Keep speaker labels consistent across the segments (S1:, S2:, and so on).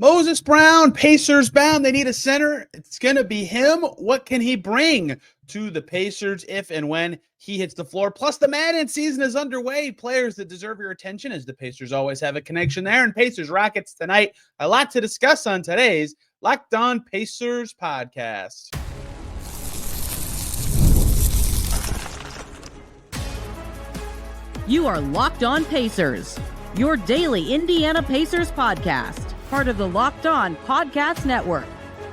S1: Moses Brown, Pacers bound. They need a center. It's going to be him. What can he bring to the Pacers if and when he hits the floor? Plus, the Madden season is underway. Players that deserve your attention, as the Pacers always have a connection there. And Pacers Rockets tonight. A lot to discuss on today's Locked On Pacers podcast.
S2: You are Locked On Pacers, your daily Indiana Pacers podcast. Part of the Locked On Podcast Network,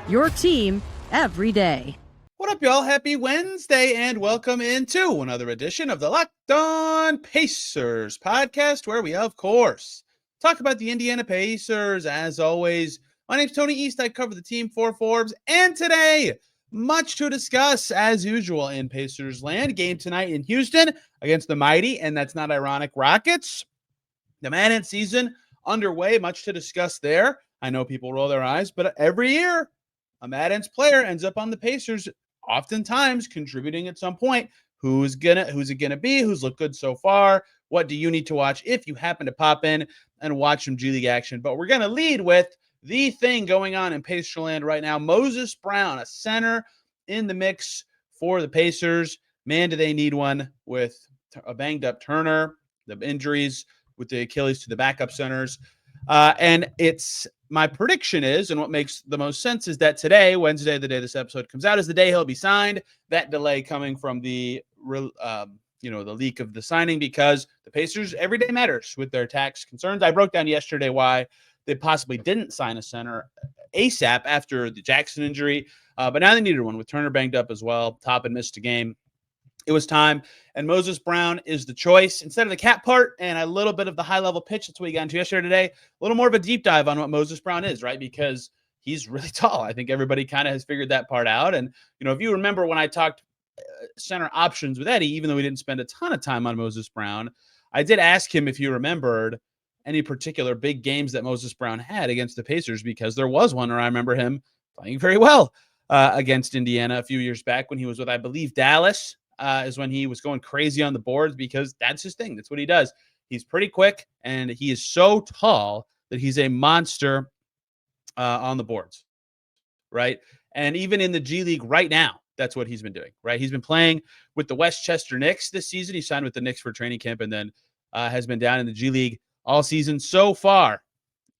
S2: your team every day.
S1: What up, y'all? Happy Wednesday, and welcome into another edition of the Locked On Pacers podcast, where we, of course, talk about the Indiana Pacers. As always, my name's Tony East. I cover the team for Forbes, and today, much to discuss, as usual, in Pacers land. Game tonight in Houston against the mighty, and that's not ironic, Rockets. The Madden season underway, much to discuss there. I know people roll their eyes, but every year a Madden's player ends up on the Pacers, oftentimes contributing at some point. Who's it gonna be? Who's looked good so far? What do you need to watch if you happen to pop in and watch some G League action? But we're gonna lead with the thing going on in Pacerland right now. Moses Brown, a center in the mix for the Pacers. Man, do they need one with a banged up Turner, the injuries with the Achilles to the backup centers. And it's my prediction is, and what makes the most sense is that today, Wednesday, the day this episode comes out, is the day he'll be signed. That delay coming from the leak of the signing, because the Pacers, every day matters with their tax concerns. I broke down yesterday why they possibly didn't sign a center ASAP after the Jackson injury, but now they needed one with Turner banged up as well. Toppin missed a game. It was time, and Moses Brown is the choice. Instead of the cat part and a little bit of the high-level pitch, that's what we got into yesterday today, a little more of a deep dive on what Moses Brown is, right? Because he's really tall. I think everybody kind of has figured that part out. And, if you remember when I talked center options with Eddie, even though we didn't spend a ton of time on Moses Brown, I did ask him if he remembered any particular big games that Moses Brown had against the Pacers, because there was one where I remember him playing very well against Indiana a few years back when he was with, I believe, Dallas. Is when he was going crazy on the boards, because that's his thing. That's what he does. He's pretty quick, and he is so tall that he's a monster on the boards, right? And even in the G League right now, that's what he's been doing, right? He's been playing with the Westchester Knicks this season. He signed with the Knicks for training camp, and then has been down in the G League all season so far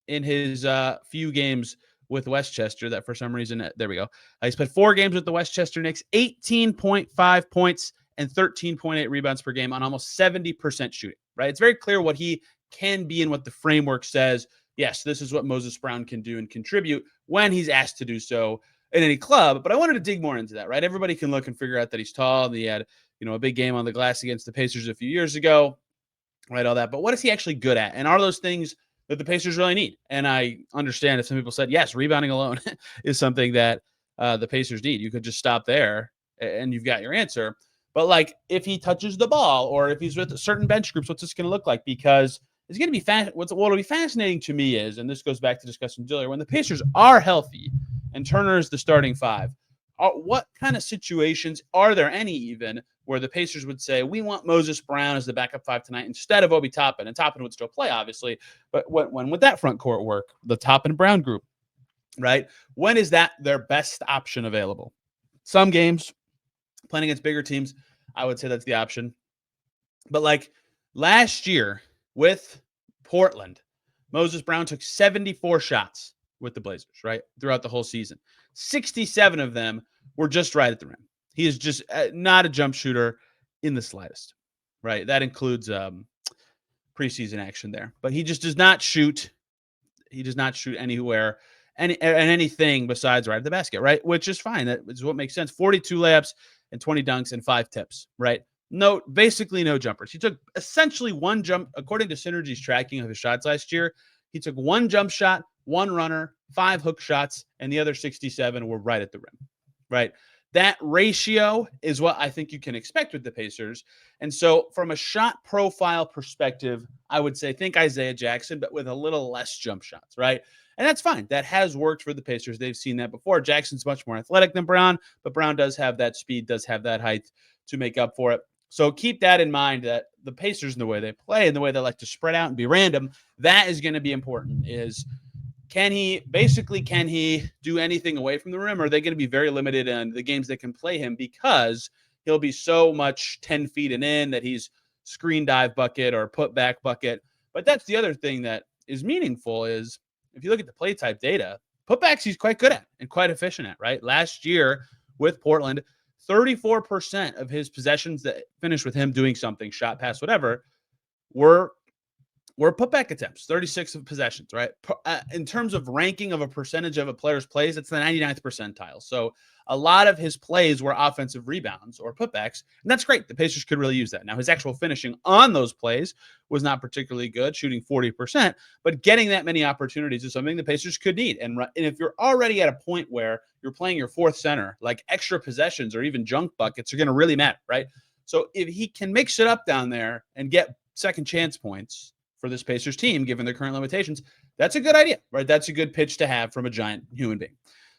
S1: in his few games with Westchester. That for some reason, there we go. He's played 4 games with the Westchester Knicks, 18.5 points and 13.8 rebounds per game on almost 70% shooting, right? It's very clear what he can be and what the framework says. Yes, this is what Moses Brown can do and contribute when he's asked to do so in any club. But I wanted to dig more into that, right? Everybody can look and figure out that he's tall. He had, a big game on the glass against the Pacers a few years ago, right? All that. But what is he actually good at? And are those things that the Pacers really need? And I understand if some people said, yes, rebounding alone is something that the Pacers need. You could just stop there and you've got your answer. But like, if he touches the ball or if he's with certain bench groups, what's this going to look like? Because it's going to be what'll be fascinating to me is, and this goes back to discussing earlier, when the Pacers are healthy and Turner is the starting 5, what kind of situations are there, any even, where the Pacers would say, we want Moses Brown as the backup 5 tonight instead of Obi Toppin? And Toppin would still play, obviously, but when would that front court work? The Toppin Brown group, right? When is that their best option available? Some games, playing against bigger teams, I would say that's the option. But like last year with Portland, Moses Brown took 74 shots with the Blazers, right, throughout the whole season. 67 of them were just right at the rim. He is just not a jump shooter in the slightest, right? That includes preseason action there. But he just does not shoot. He does not shoot anywhere, anything besides right at the basket, right? Which is fine. That is what makes sense. 42 layups and 20 dunks and 5 tips, right? Basically no jumpers. He took essentially one jump, according to Synergy's tracking of his shots last year. He took 1 jump shot, 1 runner, 5 hook shots, and the other 67 were right at the rim, right? That ratio is what I think you can expect with the Pacers. And so from a shot profile perspective, I would say think Isaiah Jackson, but with a little less jump shots, right? And that's fine. That has worked for the Pacers. They've seen that before. Jackson's much more athletic than Brown, but Brown does have that speed, does have that height to make up for it. So keep that in mind, that the Pacers and the way they play and the way they like to spread out and be random, that is going to be important. Is Can he do anything away from the rim? Or are they going to be very limited in the games that can play him because he'll be so much 10 feet and in that he's screen dive bucket or put back bucket? But that's the other thing that is meaningful is if you look at the play type data, putbacks he's quite good at and quite efficient at, right? Last year with Portland, 34% of his possessions that finished with him doing something, shot, pass, whatever, were putback attempts, 36 of possessions, right? In terms of ranking of a percentage of a player's plays, it's the 99th percentile. So a lot of his plays were offensive rebounds or putbacks, and that's great. The Pacers could really use that. Now, his actual finishing on those plays was not particularly good, shooting 40%, but getting that many opportunities is something the Pacers could need. And if you're already at a point where you're playing your fourth center, like extra possessions or even junk buckets are going to really matter, right? So if he can mix it up down there and get second chance points for this Pacers team, given their current limitations, that's a good idea, right? That's a good pitch to have from a giant human being.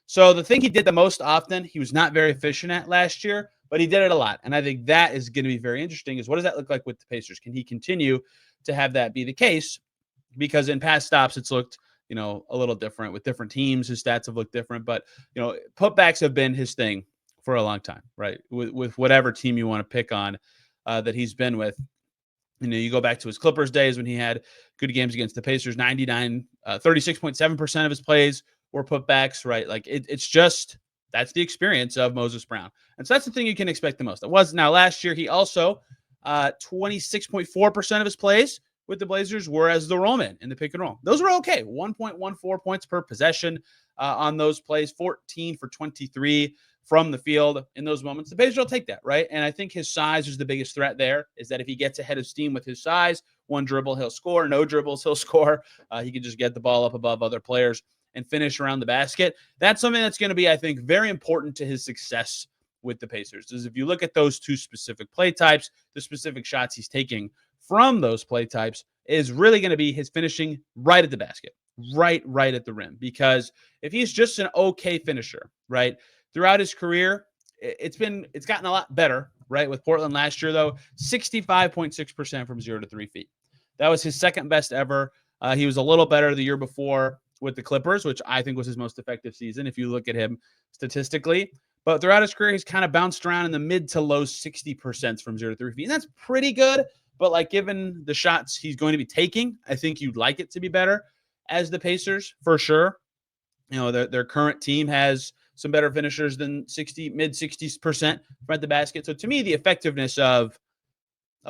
S1: So the thing he did the most often, he was not very efficient at last year, but he did it a lot. And I think that is going to be very interesting is what does that look like with the Pacers? Can he continue to have that be the case? Because in past stops, it's looked, a little different with different teams. His stats have looked different, but, putbacks have been his thing for a long time, right? With whatever team you want to pick on that he's been with. You go back to his Clippers days when he had good games against the Pacers, 36.7% of his plays were putbacks, right? Like it's just, that's the experience of Moses Brown. And so that's the thing you can expect the most. It was now last year, he also 26.4% of his plays with the Blazers were as the rollman in the pick and roll. Those were okay. 1.14 points per possession on those plays, 14 for 23 from the field in those moments. The Pacers will take that, right? And I think his size is the biggest threat there, is that if he gets ahead of steam with his size, one dribble, he'll score. No dribbles, he'll score. He can just get the ball up above other players and finish around the basket. That's something that's going to be, I think, very important to his success with the Pacers, is if you look at those two specific play types, the specific shots he's taking from those play types is really going to be his finishing right at the basket, right at the rim. Because if he's just an okay finisher, right, throughout his career, it's gotten a lot better, right? With Portland last year, though, 65.6% from 0 to 3 feet. That was his second best ever. He was a little better the year before with the Clippers, which I think was his most effective season if you look at him statistically. But throughout his career, he's kind of bounced around in the mid to low 60% from 0 to 3 feet. And that's pretty good. But like given the shots he's going to be taking, I think you'd like it to be better as the Pacers for sure. Their current team has some better finishers than mid 60% from at the basket. So to me, the effectiveness of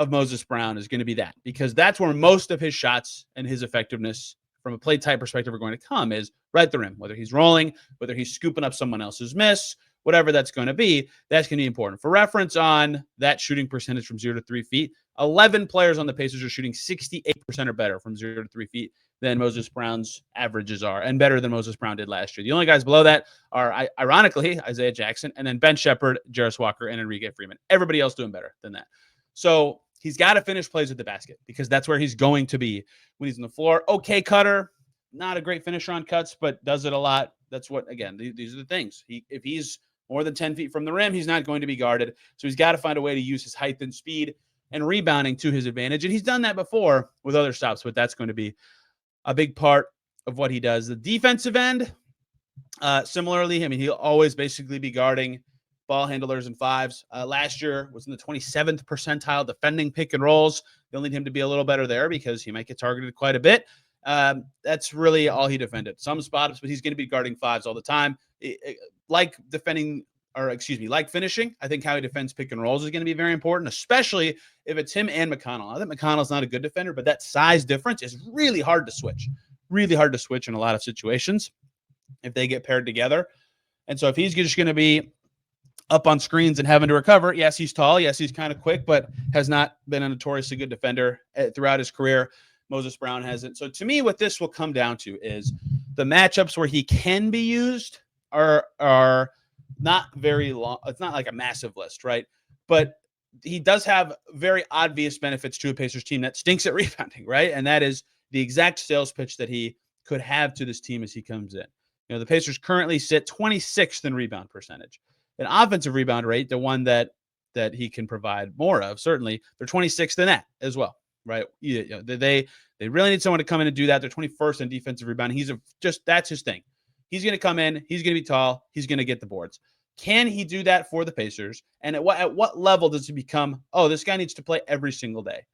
S1: Moses Brown is going to be that, because that's where most of his shots and his effectiveness from a play type perspective are going to come, is right at the rim, whether he's rolling, whether he's scooping up someone else's miss, whatever that's going to be, that's going to be important. For reference on that shooting percentage from 0 to 3 feet, 11 players on the Pacers are shooting 68% or better from 0 to 3 feet than Moses Brown's averages are, and better than Moses Brown did last year. The only guys below that are, ironically, Isaiah Jackson, and then Ben Shepherd, Jarris Walker, and Enrique Freeman. Everybody else doing better than that. So he's got to finish plays at the basket, because that's where he's going to be when he's on the floor. Okay cutter, not a great finisher on cuts, but does it a lot. That's what, again, these are the things. If he's more than 10 feet from the rim, he's not going to be guarded. So he's got to find a way to use his height and speed and rebounding to his advantage. And he's done that before with other stops, but that's going to be a big part of what he does. The defensive end, similarly, he'll always basically be guarding ball handlers and fives. Last year was in the 27th percentile defending pick and rolls. They'll need him to be a little better there because he might get targeted quite a bit. That's really all he defended. Some spots, but he's going to be guarding fives all the time. Like finishing, I think how he defends pick and rolls is going to be very important, especially if it's him and McConnell. I think McConnell's not a good defender, but that size difference is really hard to switch in a lot of situations if they get paired together. And so if he's just going to be up on screens and having to recover, yes, he's tall, yes, he's kind of quick, but has not been a notoriously good defender throughout his career. Moses Brown hasn't. So to me, what this will come down to is the matchups where he can be used are not very long. It's not like a massive list, right? But he does have very obvious benefits to a Pacers team that stinks at rebounding, right? And that is the exact sales pitch that he could have to this team as he comes in. The Pacers currently sit 26th in rebound percentage. An offensive rebound rate, the one that he can provide more of, certainly, they're 26th in that as well. right? They really need someone to come in and do that. They're 21st in defensive rebounding. That's his thing. He's going to come in. He's going to be tall. He's going to get the boards. Can he do that for the Pacers? And at what level does it become, oh, this guy needs to play every single day?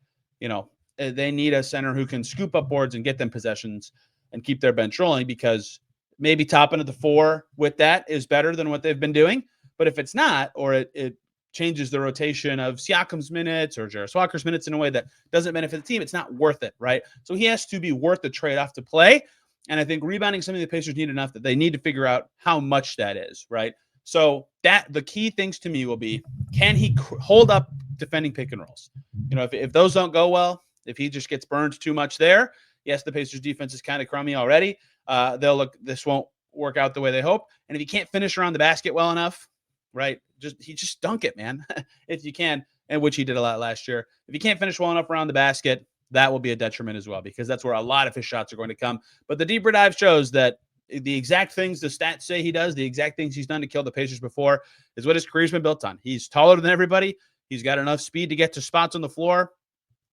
S1: They need a center who can scoop up boards and get them possessions and keep their bench rolling, because maybe topping at the 4 with that is better than what they've been doing. But if it's not, or it changes the rotation of Siakam's minutes or Jarris Walker's minutes in a way that doesn't benefit the team, it's not worth it, right? So he has to be worth the trade-off to play. And I think rebounding something the Pacers need enough that they need to figure out how much that is, right? So the key things to me will be, can he hold up defending pick and rolls? If those don't go well, if he just gets burned too much there, yes, the Pacers defense is kind of crummy already. This won't work out the way they hope. And if you can't finish around the basket well enough, right, just dunk it, man, if you can, and which he did a lot last year. If you can't finish well enough around the basket, that will be a detriment as well, because that's where a lot of his shots are going to come. But the deeper dive shows that the exact things the stats say he does, the exact things he's done to kill the Pacers before, is what his career's been built on. He's taller than everybody. He's got enough speed to get to spots on the floor,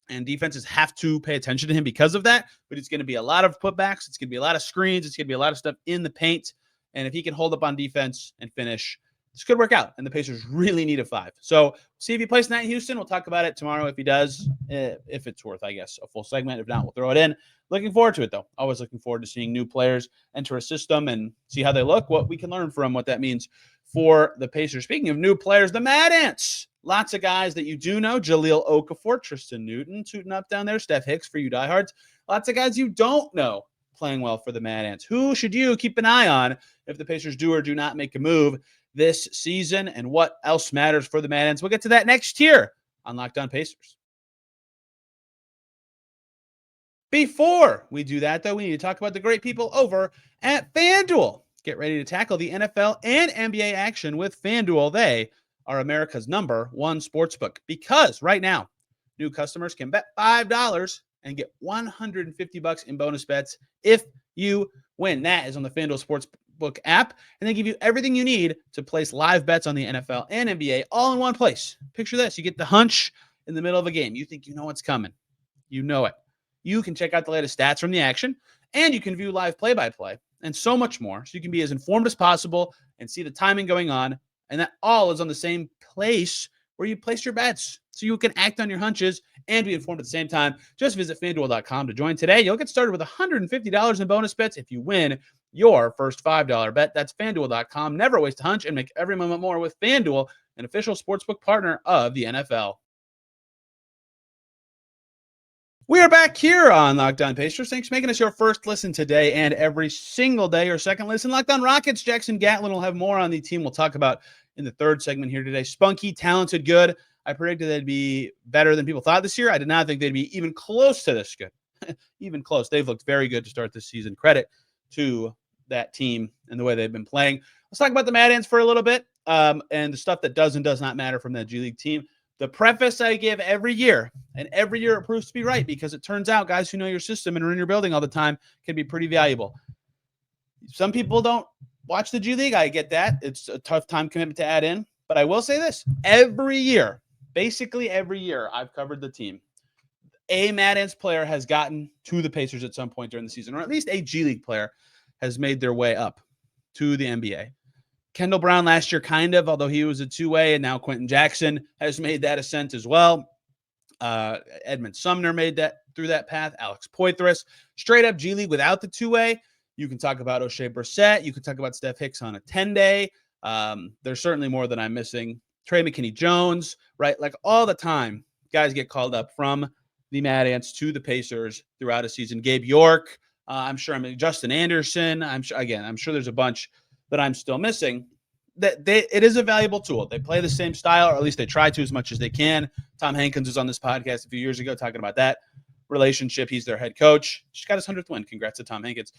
S1: and defenses have to pay attention to him because of that. But it's going to be a lot of putbacks. It's going to be a lot of screens. It's going to be a lot of stuff in the paint. And if he can hold up on defense and finish, this could work out. And the Pacers really need a 5. So see if he plays tonight in Houston. We'll talk about it tomorrow if he does, if it's worth, I guess, a full segment. If not, we'll throw it in. Looking forward to it, though. Always looking forward to seeing new players enter a system and see how they look, what we can learn from what that means for the Pacers. Speaking of new players, the Mad Ants. Lots of guys that you do know. Jahlil Okafor, Tristan Newton, suiting up down there. Steph Hicks for you diehards. Lots of guys you don't know playing well for the Mad Ants. Who should you keep an eye on if the Pacers do or do not make a move this season, and what else matters for the Mad Ants? We'll get to that next year on Locked On Pacers. Before we do that, though, we need to talk about the great people over at FanDuel. Get ready to tackle the NFL and NBA action with FanDuel. They are America's #1 sportsbook, because right now, new customers can bet $5 and get $150 in bonus bets if you win. That is on the FanDuel Sportsbook app, and they give you everything you need to place live bets on the NFL and NBA all in one place. Picture this. You get the hunch in the middle of a game. You think you know what's coming. You know it. You can check out the latest stats from the action, and you can view live play-by-play and so much more. So you can be as informed as possible and see the timing going on, and that all is on the same place where you place your bets, so you can act on your hunches and be informed at the same time. Just visit FanDuel.com to join today. You'll get started with $150 in bonus bets if you win your first $5 bet. That's FanDuel.com. Never waste a hunch and make every moment more with FanDuel, an official sportsbook partner of the NFL. We are back here on Locked On Pacers. Thanks for making us your first listen today and every single day, your second listen. Locked On Rockets, Jackson Gatlin will have more on the team we'll talk about in the third segment here today. Spunky, talented, good. I predicted they'd be better than people thought this year. I did not think they'd be even close to this good. Even close. They've looked very good to start this season. Credit to that team and the way they've been playing. Let's talk about the Mad Ants for a little bit, and the stuff that does and does not matter from that G League team. The preface I give every year, and every year it proves to be right, because it turns out guys who know your system and are in your building all the time can be pretty valuable. Some people don't watch the G League. I get that. It's a tough time commitment to add in. But I will say this. Every year, basically every year I've covered the team, a Mad Ants player has gotten to the Pacers at some point during the season, or at least a G League player has made their way up to the NBA. Kendall Brown last year, kind of, although he was a two-way, and now Quentin Jackson has made that ascent as well. Edmund Sumner made that through that path. Alex Poitras, straight up G League without the two-way. You can talk about O'Shea Brissett. You can talk about Steph Hicks on a 10-day. There's certainly more that I'm missing. Trey McKinney-Jones, right? Like all the time, guys get called up from the Mad Ants to the Pacers throughout a season. Gabe York, Justin Anderson. I'm sure there's a bunch that I'm still missing. It is a valuable tool. They play the same style, or at least they try to as much as they can. Tom Hankins was on this podcast a few years ago talking about that relationship. He's their head coach. Just got his 100th win. Congrats to Tom Hankins.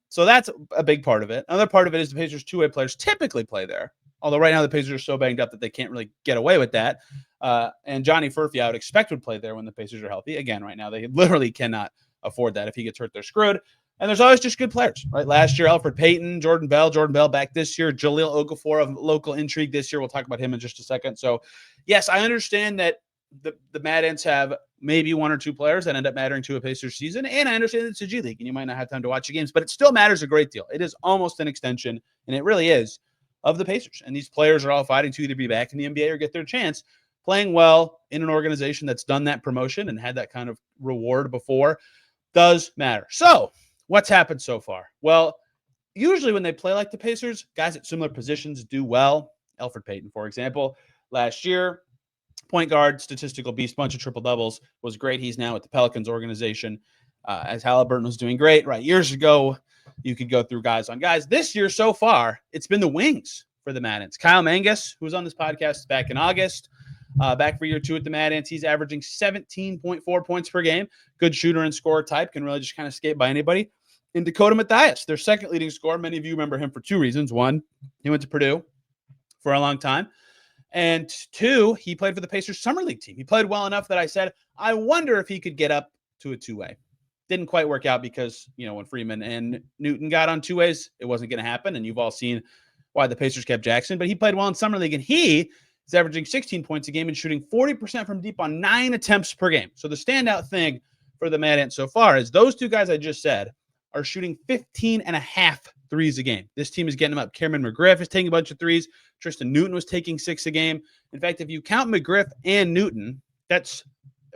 S1: So that's a big part of it. Another part of it is the Pacers' two-way players typically play there. Although right now the Pacers are so banged up that they can't really get away with that. And Johnny Furphy, I would expect, would play there when the Pacers are healthy. Again, right now they literally cannot afford that. If he gets hurt, they're screwed. And there's always just good players, right? Last year, Alfred Payton, Jordan Bell back this year, Jahlil Okafor of local intrigue this year. We'll talk about him in just a second. So, yes, I understand that the Mad Ants have maybe one or two players that end up mattering to a Pacers season. And I understand it's a G League and you might not have time to watch the games, but it still matters a great deal. It is almost an extension, and it really is, of the Pacers. And these players are all fighting to either be back in the NBA or get their chance. Playing well in an organization that's done that promotion and had that kind of reward before does matter. So what's happened so far? Well, usually when they play like the Pacers, guys at similar positions do well. Elfrid Payton, for example, last year, point guard, statistical beast, bunch of triple doubles, was great. He's now at the Pelicans organization, as Haliburton was doing great. Right, years ago, you could go through guys on guys. This year so far, it's been the wings for the Mad Ants. Kyle Mangas, who was on this podcast back in August, back for year two at the Mad Ants, he's averaging 17.4 points per game. Good shooter and scorer type, can really just kind of skate by anybody. And Dakota Mathias, their second leading scorer. Many of you remember him for two reasons. One, he went to Purdue for a long time. And two, he played for the Pacers Summer League team. He played well enough that I said, I wonder if he could get up to a two-way. Didn't quite work out because, when Freeman and Newton got on two ways, it wasn't going to happen. And you've all seen why the Pacers kept Jackson. But he played well in Summer League, and he is averaging 16 points a game and shooting 40% from deep on 9 attempts per game. So the standout thing for the Mad Ants so far is those two guys I just said are shooting 15.5 threes a game. This team is getting them up. Cameron McGriff is taking a bunch of threes. Tristan Newton was taking 6 a game. In fact, if you count McGriff and Newton, that's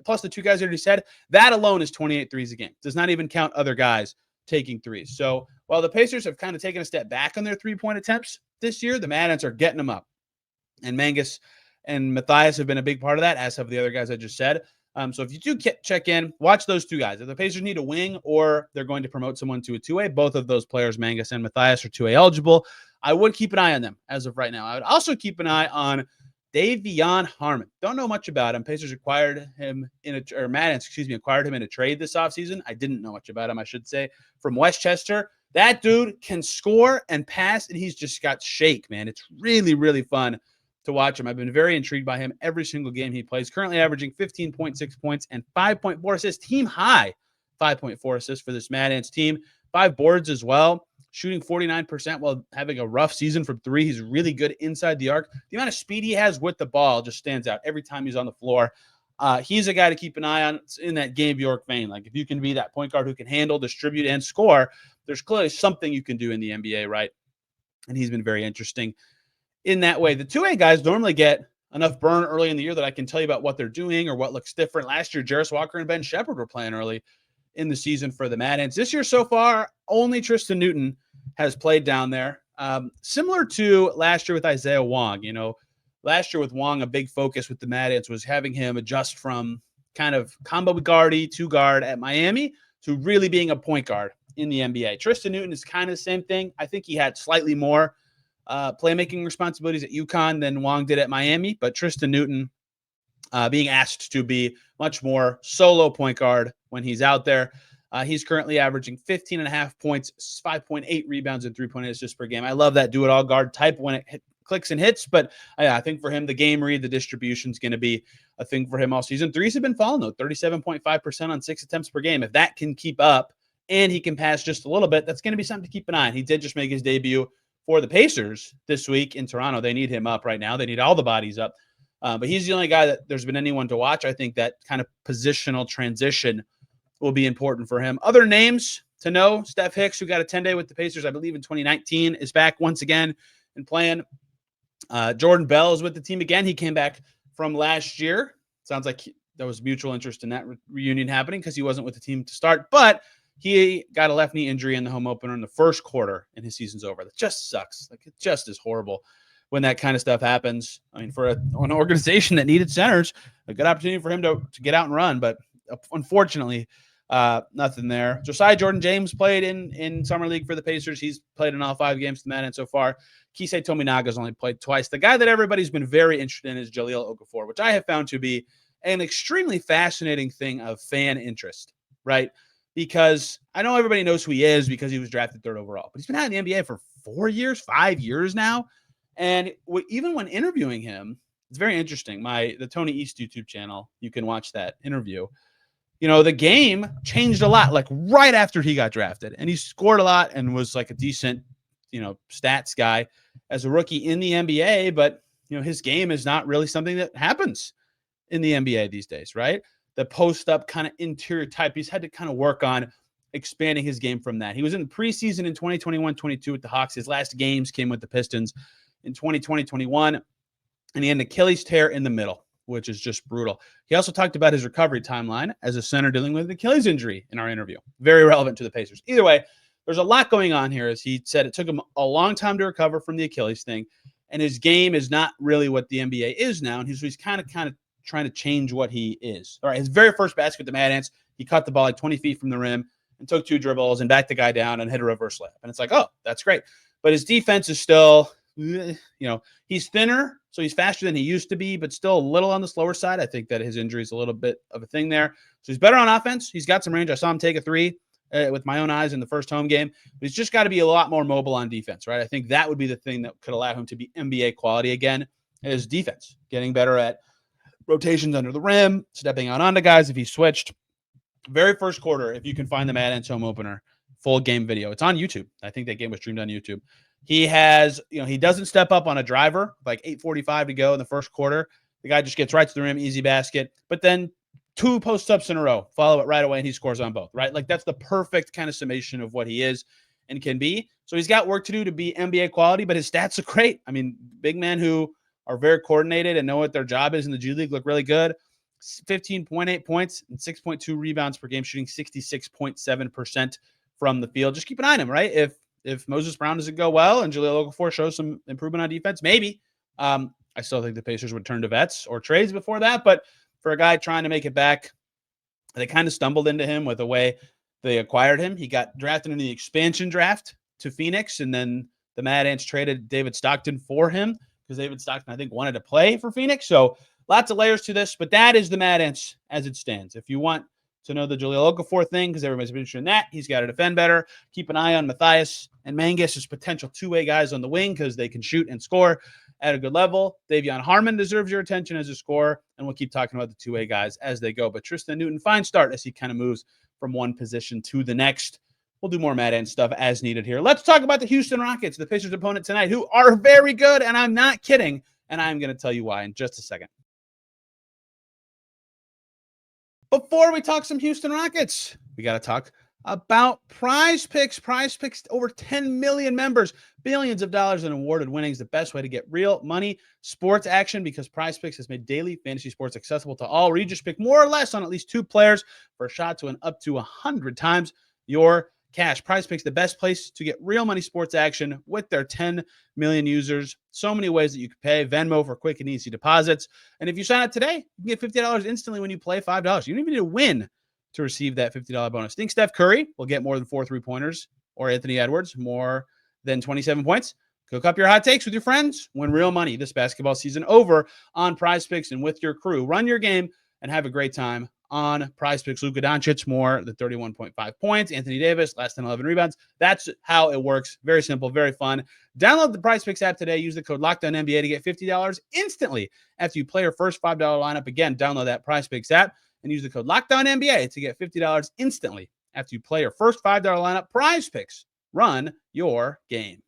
S1: plus the two guys I already said, that alone is 28 threes a game. Does not even count other guys taking threes. So while the Pacers have kind of taken a step back on their three-point attempts this year, the Mad Ants are getting them up. And Mangas and Mathias have been a big part of that, as have the other guys I just said. So if you do check in, watch those two guys. If the Pacers need a wing or they're going to promote someone to a two-way, both of those players, Mangas and Mathias, are two-way eligible. I would keep an eye on them as of right now. I would also keep an eye on Davion Harmon. Don't know much about him. Pacers acquired him Mad Ants, acquired him in a trade this offseason. I didn't know much about him, I should say, from Westchester. That dude can score and pass, and he's just got shake, man. It's really, really fun to watch him. I've been very intrigued by him every single game he plays. Currently averaging 15.6 points and 5.4 assists. Team high 5.4 assists for this Mad Ants team. 5 boards as well. Shooting 49% while having a rough season from three. He's really good inside the arc. The amount of speed he has with the ball just stands out every time he's on the floor. He's a guy to keep an eye on in that Gabe York vein. Like if you can be that point guard who can handle, distribute, and score, there's clearly something you can do in the NBA, right? And he's been very interesting in that way. The two-way guys normally get enough burn early in the year that I can tell you about what they're doing or what looks different. Last year, Jarris Walker and Ben Shepherd were playing early in the season for the Mad Ants. This year so far, only Tristan Newton has played down there. Similar to last year with Isaiah Wong. Last year with Wong, a big focus with the Mad Ants was having him adjust from kind of combo guardy, two guard at Miami to really being a point guard in the NBA. Tristan Newton is kind of the same thing. I think he had slightly more playmaking responsibilities at UConn than Wong did at Miami, but Tristan Newton being asked to be much more solo point guard when he's out there. He's currently averaging 15.5 points, 5.8 rebounds, and 3.8 assists per game. I love that do-it-all guard type when it clicks and hits, but I think for him, the game read, the distribution is going to be a thing for him all season. Threes have been falling, though, 37.5% on 6 attempts per game. If that can keep up and he can pass just a little bit, that's going to be something to keep an eye on. He did just make his debut for the Pacers this week in Toronto. They need him up right now. They need all the bodies up. But he's the only guy that there's been anyone to watch. I think that kind of positional transition will be important for him. Other names to know, Steph Hicks, who got a 10-day with the Pacers, I believe in 2019, is back once again and playing. Jordan Bell is with the team again. He came back from last year. Sounds like there was mutual interest in that reunion happening because he wasn't with the team to start. But he got a left knee injury in the home opener in the first quarter, and his season's over. That just sucks. Like, it just is horrible when that kind of stuff happens. I mean, for an organization that needed centers, a good opportunity for him to get out and run. But unfortunately, nothing there. Josiah Jordan-James played in Summer League for the Pacers. He's played in all 5 games to Mad Ants so far. Kisei Tominaga's only played twice. The guy that everybody's been very interested in is Jahlil Okafor, which I have found to be an extremely fascinating thing of fan interest, right? Because I know everybody knows who he is because he was drafted 3rd overall, but he's been out in the NBA for 5 years now. And even when interviewing him, it's very interesting. The Tony East YouTube channel, you can watch that interview. The game changed a lot, like right after he got drafted, and he scored a lot and was like a decent, stats guy as a rookie in the NBA. But, his game is not really something that happens in the NBA these days, right? The post-up kind of interior type. He's had to kind of work on expanding his game from that. He was in the preseason in 2021-22 with the Hawks. His last games came with the Pistons in 2020-21, and he had an Achilles tear in the middle, which is just brutal. He also talked about his recovery timeline as a center dealing with an Achilles injury in our interview. Very relevant to the Pacers. Either way, there's a lot going on here. As he said, it took him a long time to recover from the Achilles thing, and his game is not really what the NBA is now, and he's kind of trying to change what he is. All right, his very first basket with the Mad Ants, he caught the ball like 20 feet from the rim and took 2 dribbles and backed the guy down and hit a reverse layup. And it's like, oh, that's great. But his defense is still, he's thinner, so he's faster than he used to be, but still a little on the slower side. I think that his injury is a little bit of a thing there. So he's better on offense. He's got some range. I saw him take a 3 with my own eyes in the first home game. But he's just got to be a lot more mobile on defense, right? I think that would be the thing that could allow him to be NBA quality again, is defense, getting better at rotations under the rim, stepping out onto guys if he switched. Very first quarter, if you can find the Mad Ants home opener, full game video. It's on YouTube. I think that game was streamed on YouTube. He has, he doesn't step up on a driver, like 8:45 to go in the first quarter. The guy just gets right to the rim, easy basket. But then 2 post-ups in a row, follow it right away, and he scores on both, right? Like, that's the perfect kind of summation of what he is and can be. So he's got work to do to be NBA quality, but his stats are great. I mean, big men who are very coordinated and know what their job is in the G League look really good. 15.8 points and 6.2 rebounds per game, shooting 66.7% from the field. Just keep an eye on him, right? If Moses Brown doesn't go well and Jahlil Okafor shows some improvement on defense, maybe. I still think the Pacers would turn to vets or trades before that, but for a guy trying to make it back, they kind of stumbled into him with the way they acquired him. He got drafted in the expansion draft to Phoenix, and then the Mad Ants traded David Stockton for him because David Stockton, I think, wanted to play for Phoenix. So lots of layers to this, but that is the Mad Ants as it stands. If you want to know the Jahlil Okafor thing, because everybody's been interested in that, he's got to defend better. Keep an eye on Matthias and Mangus as potential two-way guys on the wing because they can shoot and score at a good level. Davion Harmon deserves your attention as a scorer, and we'll keep talking about the two-way guys as they go. But Tristan Newton, fine start as he kind of moves from one position to the next. We'll do more Mad Ants stuff as needed here. Let's talk about the Houston Rockets, the Pacers' opponent tonight, who are very good, and I'm not kidding, and I'm going to tell you why in just a second. Before we talk some Houston Rockets, we got to talk about PrizePicks. PrizePicks, over 10 million members, billions of dollars in awarded winnings. The best way to get real money sports action, because PrizePicks has made daily fantasy sports accessible to all, where you just pick more or less on at least 2 players for a shot to an up to 100 times your cash. PrizePicks, the best place to get real money sports action with their 10 million users. So many ways that you can pay. Venmo for quick and easy deposits. And if you sign up today, you can get $50 instantly when you play $5. You don't even need to win to receive that $50 bonus. Think Steph Curry will get more than 4 3-pointers, or Anthony Edwards more than 27 points. Cook up your hot takes with your friends. Win real money this basketball season over on PrizePicks and with your crew. Run your game and have a great time on PrizePicks. Luka Doncic, more than 31.5 points. Anthony Davis, less than 11 rebounds. That's how it works. Very simple, very fun. Download the PrizePicks app today. Use the code LOCKEDONNBA to get $50 instantly after you play your first $5 lineup. Again, download that PrizePicks app and use the code LOCKEDONNBA to get $50 instantly after you play your first $5 lineup. PrizePicks. Run your game.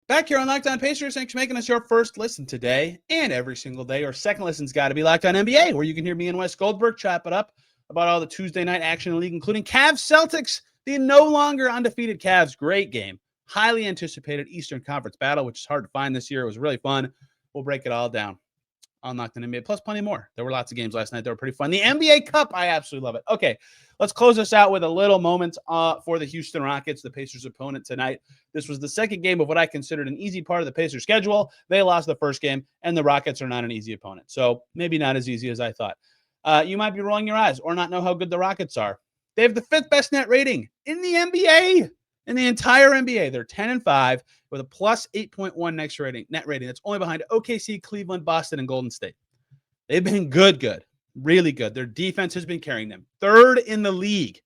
S1: Back here on Locked On Pacers, thanks for making us your first listen today and every single day. Your second listen's got to be Locked On NBA, where you can hear me and Wes Goldberg chop it up about all the Tuesday night action in the league, including Cavs-Celtics, the no longer undefeated Cavs. Great game. Highly anticipated Eastern Conference battle, which is hard to find this year. It was really fun. We'll break it all down on Locked On NBA, plus plenty more. There were lots of games last night that were pretty fun. The NBA Cup, I absolutely love it. Okay, let's close this out with a little moment for the Houston Rockets, the Pacers' opponent tonight. This was the second game of what I considered an easy part of the Pacers' schedule. They lost the first game, and the Rockets are not an easy opponent. So maybe not as easy as I thought. You might be rolling your eyes or not know how good the Rockets are. They have the 5th best net rating in the NBA, in the entire NBA. They're 10-5 with a plus 8.1 net rating. That's only behind OKC, Cleveland, Boston, and Golden State. They've been good, really good. Their defense has been carrying them. 3rd in the league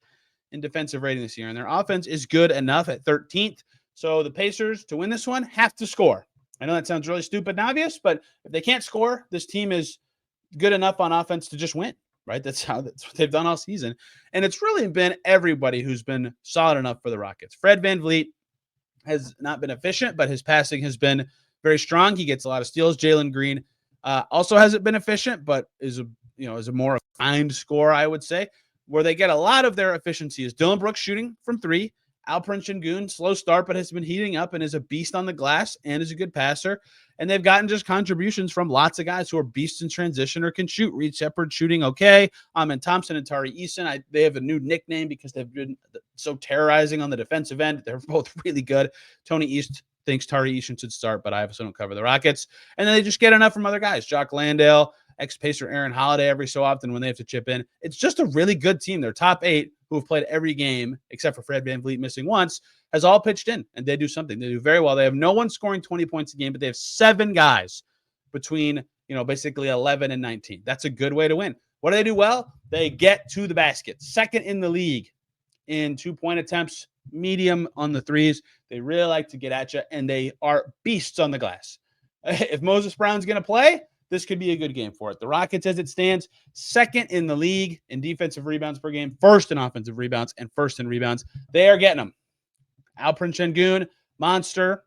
S1: in defensive rating this year, and their offense is good enough at 13th. So the Pacers, to win this one, have to score. I know that sounds really stupid and obvious, but if they can't score, this team is good enough on offense to just win, right? That's what they've done all season. And it's really been everybody who's been solid enough for the Rockets. Fred VanVleet has not been efficient, but his passing has been very strong. He gets a lot of steals. Jalen Green Also hasn't been efficient, but is a more refined scorer, I would say. Where they get a lot of their efficiency is Dylan Brooks shooting from three. Alperen Sengun, slow start, but has been heating up and is a beast on the glass and is a good passer. And they've gotten just contributions from lots of guys who are beasts in transition or can shoot. Reed Shepard shooting okay. And Thompson and Tyrese, they have a new nickname because they've been so terrorizing on the defensive end. They're both really good. Tony East thinks Tyrese should start, but I obviously don't cover the Rockets. And then they just get enough from other guys. Jock Landale, ex-Pacer Aaron Holiday every so often when they have to chip in. It's just a really good team. Their top 8, who have played every game except for Fred VanVleet missing once, has all pitched in, and they do something. They do very well. They have no one scoring 20 points a game, but they have 7 guys between, basically 11 and 19. That's a good way to win. What do they do well? They get to the basket. Second in the league in 2-point attempts, medium on the threes. They really like to get at you, and they are beasts on the glass. If Moses Brown's going to play, this could be a good game for it. The Rockets, as it stands, second in the league in defensive rebounds per game, first in offensive rebounds, and first in rebounds. They are getting them. Alperen Sengun, monster.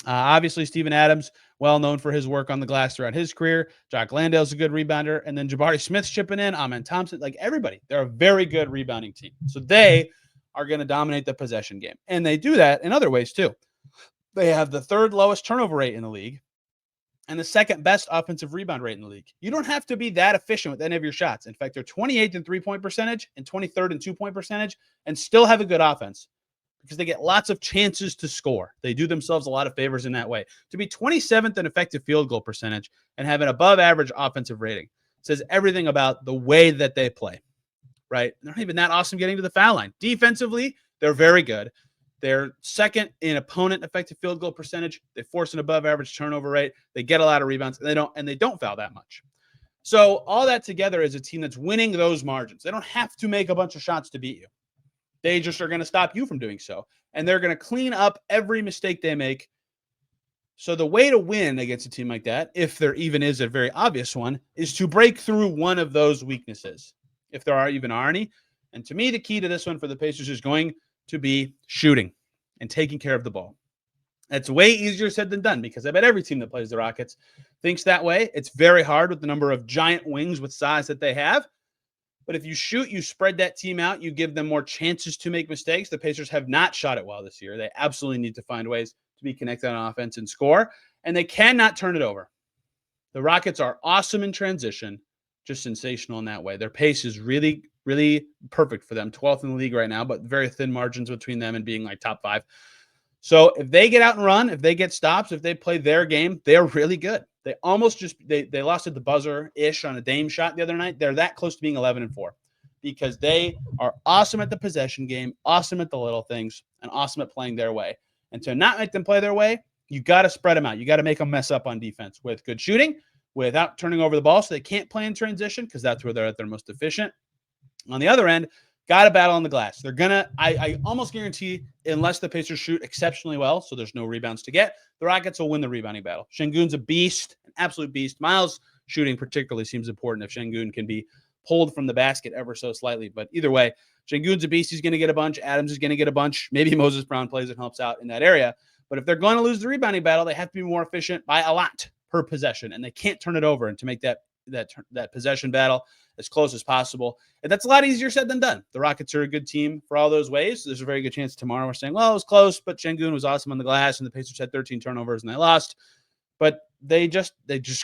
S1: Obviously, Steven Adams, well known for his work on the glass throughout his career. Jock Landale's a good rebounder. And then Jabari Smith's chipping in. Amen Thompson, like everybody. They're a very good rebounding team. So they are going to dominate the possession game. And they do that in other ways, too. They have the 3rd lowest turnover rate in the league and the 2nd best offensive rebound rate in the league. You don't have to be that efficient with any of your shots. In fact, they're 28th in 3-point percentage and 23rd in 2-point percentage and still have a good offense because they get lots of chances to score. They do themselves a lot of favors in that way. To be 27th in effective field goal percentage and have an above average offensive rating says everything about the way that they play, right? They're not even that awesome getting to the foul line. Defensively, they're very good. They're second in opponent effective field goal percentage. They force an above average turnover rate. They get a lot of rebounds, and they don't foul that much. So all that together is a team that's winning those margins. They don't have to make a bunch of shots to beat you. They just are going to stop you from doing so. And they're going to clean up every mistake they make. So the way to win against a team like that, if there even is a very obvious one, is to break through one of those weaknesses, if there even are any. And to me, the key to this one for the Pacers is going to be shooting and taking care of the ball. That's way easier said than done because I bet every team that plays the Rockets thinks that way. It's very hard with the number of giant wings with size that they have. But if you shoot, you spread that team out, you give them more chances to make mistakes. The Pacers have not shot it well this year. They absolutely need to find ways to be connected on offense and score, and they cannot turn it over. The Rockets are awesome in transition, just sensational in that way. Their pace is really, really perfect for them. 12th in the league right now, but very thin margins between them and being like top 5. So if they get out and run, if they get stops, if they play their game, they're really good. They almost just they lost at the buzzer-ish on a Dame shot the other night. They're that close to being 11-4 because they are awesome at the possession game, awesome at the little things, and awesome at playing their way. And to not make them play their way, you got to spread them out. You got to make them mess up on defense with good shooting, without turning over the ball so they can't play in transition because that's where they're at their most efficient. On the other end, got to battle on the glass. They're going to, I almost guarantee, unless the Pacers shoot exceptionally well, so there's no rebounds to get, the Rockets will win the rebounding battle. Sengun's a beast, an absolute beast. Myles shooting particularly seems important if Sengun can be pulled from the basket ever so slightly. But either way, Sengun's a beast. He's going to get a bunch. Adams is going to get a bunch. Maybe Moses Brown plays and helps out in that area. But if they're going to lose the rebounding battle, they have to be more efficient by a lot per possession, and they can't turn it over. And to make that possession battle as close as possible, and that's a lot easier said than done. The Rockets are a good team for all those ways. There's a very good chance tomorrow we're saying, well, it was close, but Sengun was awesome on the glass, and the Pacers had 13 turnovers and they lost. But they just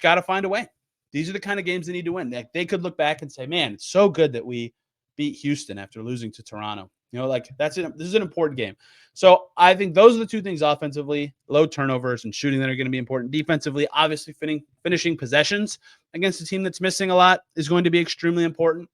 S1: got to find a way. These are the kind of games they need to win. They could look back and say, man, it's so good that we beat Houston after losing to Toronto. That's it. This is an important game. So I think those are the two things offensively, low turnovers and shooting, that are going to be important. Defensively, obviously finishing possessions against a team that's missing a lot is going to be extremely important,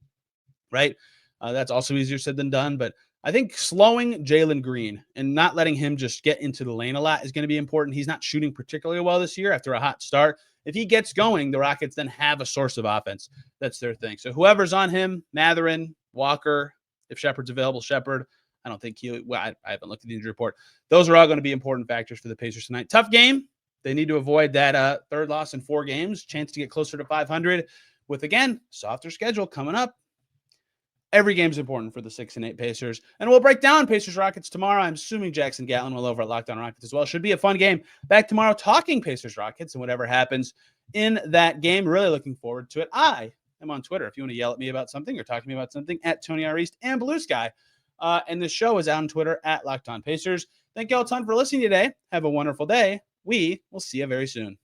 S1: right? That's also easier said than done. But I think slowing Jalen Green and not letting him just get into the lane a lot is going to be important. He's not shooting particularly well this year after a hot start. If he gets going, the Rockets then have a source of offense. That's their thing. So whoever's on him, Mathurin, Walker, if Shepard's available, Shepard. I don't think I haven't looked at the injury report. Those are all going to be important factors for the Pacers tonight. Tough game. They need to avoid that third loss in 4 games. Chance to get closer to 500 with, again, softer schedule coming up. Every game is important for the 6 and 8 Pacers. And we'll break down Pacers Rockets tomorrow. I'm assuming Jackson Gatlin will over at Locked On Rockets as well. Should be a fun game. Back tomorrow talking Pacers Rockets, and whatever happens in that game. Really looking forward to it. I am on Twitter if you want to yell at me about something or talk to me about something at Tony R. East and Blue Sky. And the show is out on Twitter at Locked On Pacers. Thank you all a ton for listening today. Have a wonderful day. We will see you very soon.